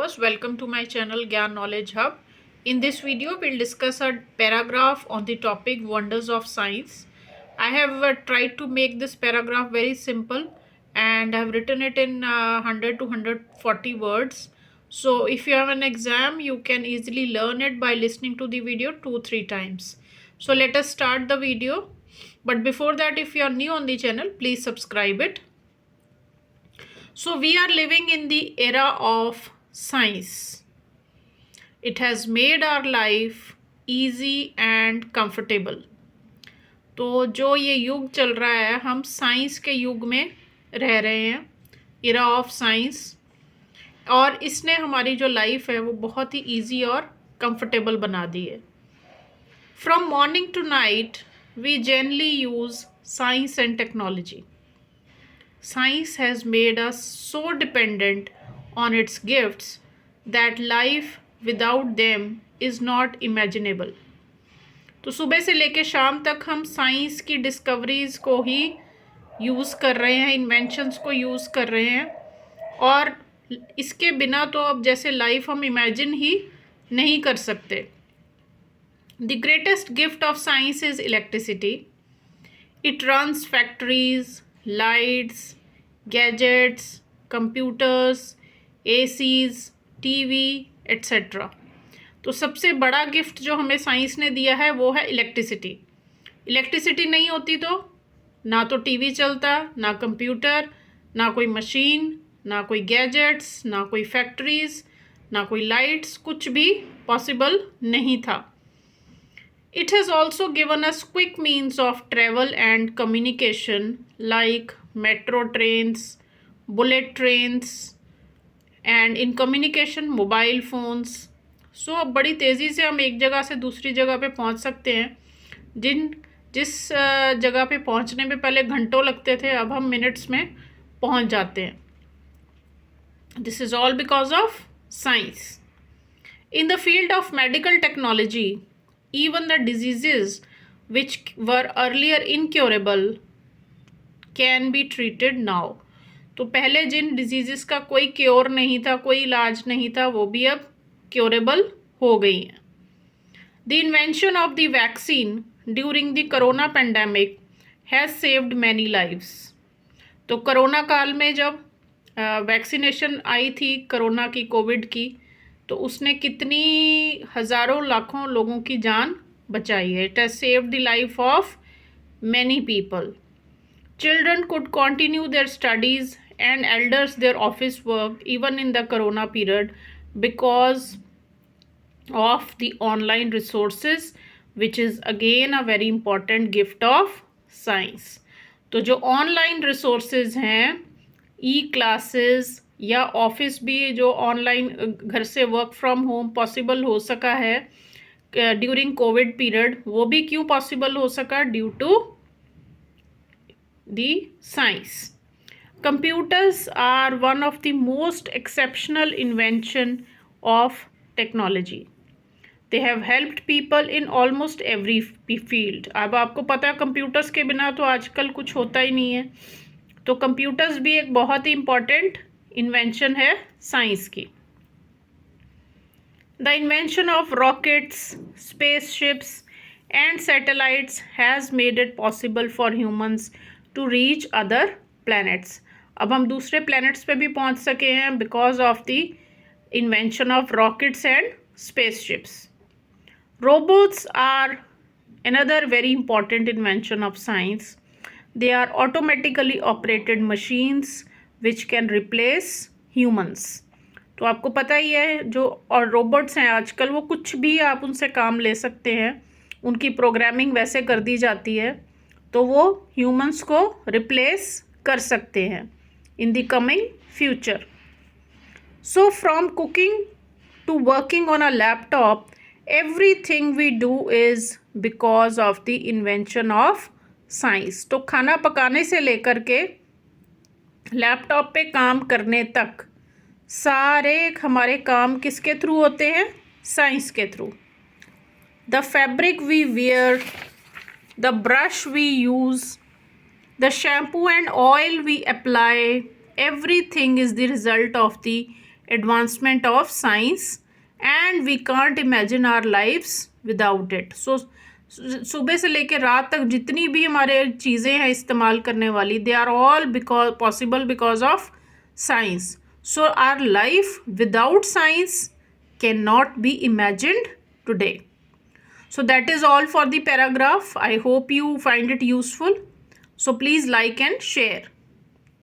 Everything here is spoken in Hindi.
viewers, welcome to my channel Gyan Knowledge Hub. In this video, we'll discuss a paragraph on the topic Wonders of Science. I have tried to make this paragraph very simple and I have written it in 100 to 140 words. So if you have an exam, you can easily learn it by listening to the video 2-3 times. So let us start the video. But before that, if you are new on the channel, please subscribe it. So we are living in the era of science. It has made our life easy and comfortable. तो जो ये युग चल रहा है, हम साइंस के युग में रह रहे हैं, era of science, और इसने हमारी जो लाइफ है वो बहुत ही easy और comfortable बना दी है. From morning to night, we generally use science and technology. Science has made us so dependent on its gifts that life without them is not imaginable. तो सुबह से लेकर शाम तक हम साइंस की डिस्कवरीज़ को ही यूज़ कर रहे हैं, इन्वेंशंस को यूज़ कर रहे हैं, और इसके बिना तो अब जैसे लाइफ हम इमेजिन ही नहीं कर सकते. The greatest gift of science is electricity. It runs factories, lights, gadgets, computers, ACs, TV, etc. तो सबसे बड़ा गिफ्ट जो हमें साइंस ने दिया है वो है इलेक्ट्रिसिटी. इलेक्ट्रिसिटी नहीं होती तो ना तो टीवी चलता, ना कंप्यूटर, ना कोई मशीन, ना कोई गैजेट्स, ना कोई फैक्ट्रीज, ना कोई लाइट्स, कुछ भी पॉसिबल नहीं था. It has also given us quick means of travel and communication like metro trains, bullet trains, and in communication mobile phones. So अब बड़ी तेज़ी से हम एक जगह से दूसरी जगह पे पहुंच सकते हैं. जिस जगह पे पहुंचने में पहले घंटों लगते थे, अब हम मिनट्स में पहुंच जाते हैं. This is all because of science. In the field of medical technology, even the diseases which were earlier incurable can be treated now. तो पहले जिन डिजीज़ का कोई क्योर नहीं था, कोई इलाज नहीं था, वो भी अब क्योरेबल हो गई हैं. The invention of the vaccine during the corona pandemic has saved many lives. तो कोरोना काल में जब वैक्सीनेशन आई थी कोरोना की, कोविड की, तो उसने कितनी हज़ारों लाखों लोगों की जान बचाई है. It has saved the life of many people. Children could continue their studies and elders their office work even in the corona period because of the online resources which is again a very important gift of science. तो जो ऑनलाइन रिसोर्सेज हैं, ई क्लासेस या ऑफिस भी जो ऑनलाइन घर से वर्क फ्रॉम होम पॉसिबल हो सका है ड्यूरिंग कोविड पीरियड, वो भी क्यों पॉसिबल हो सका? Due to the science. Computers are one of the most exceptional invention of technology. They have helped people in almost every field. अब आपको पता है कंप्यूटर्स के बिना तो आजकल कुछ होता ही नहीं है. तो कंप्यूटर्स भी एक बहुत ही इम्पॉर्टेंट इन्वेंशन है साइंस की. The invention of rockets, spaceships and satellites has made it possible for humans to reach other planets. अब हम दूसरे प्लैनेट्स पे भी पहुंच सके हैं because of the invention of rockets and spaceships. Robots are another very important invention of science. They are automatically operated machines which can replace humans. तो आपको पता ही है जो और रोबोट्स हैं आजकल, वो कुछ भी आप उनसे काम ले सकते हैं, उनकी प्रोग्रामिंग वैसे कर दी जाती है तो वो ह्यूमंस को रिप्लेस कर सकते हैं in the coming future. So from cooking to working on a laptop, everything we do is because of the invention of science. तो खाना पकाने से लेकर के लैपटॉप पे काम करने तक सारे हमारे काम किसके थ्रू होते हैं? साइंस के थ्रू. The fabric we wear, the brush we use, the shampoo and oil we apply, everything is the result of the advancement of science, and we can't imagine our lives without it. So सुबह से लेकर रात तक जितनी भी हमारे चीज़ें हैं इस्तेमाल करने वाली, they are all because possible because of science. So our life without science can not be imagined today. So that is all for the paragraph. I hope you find it useful. So please like and share.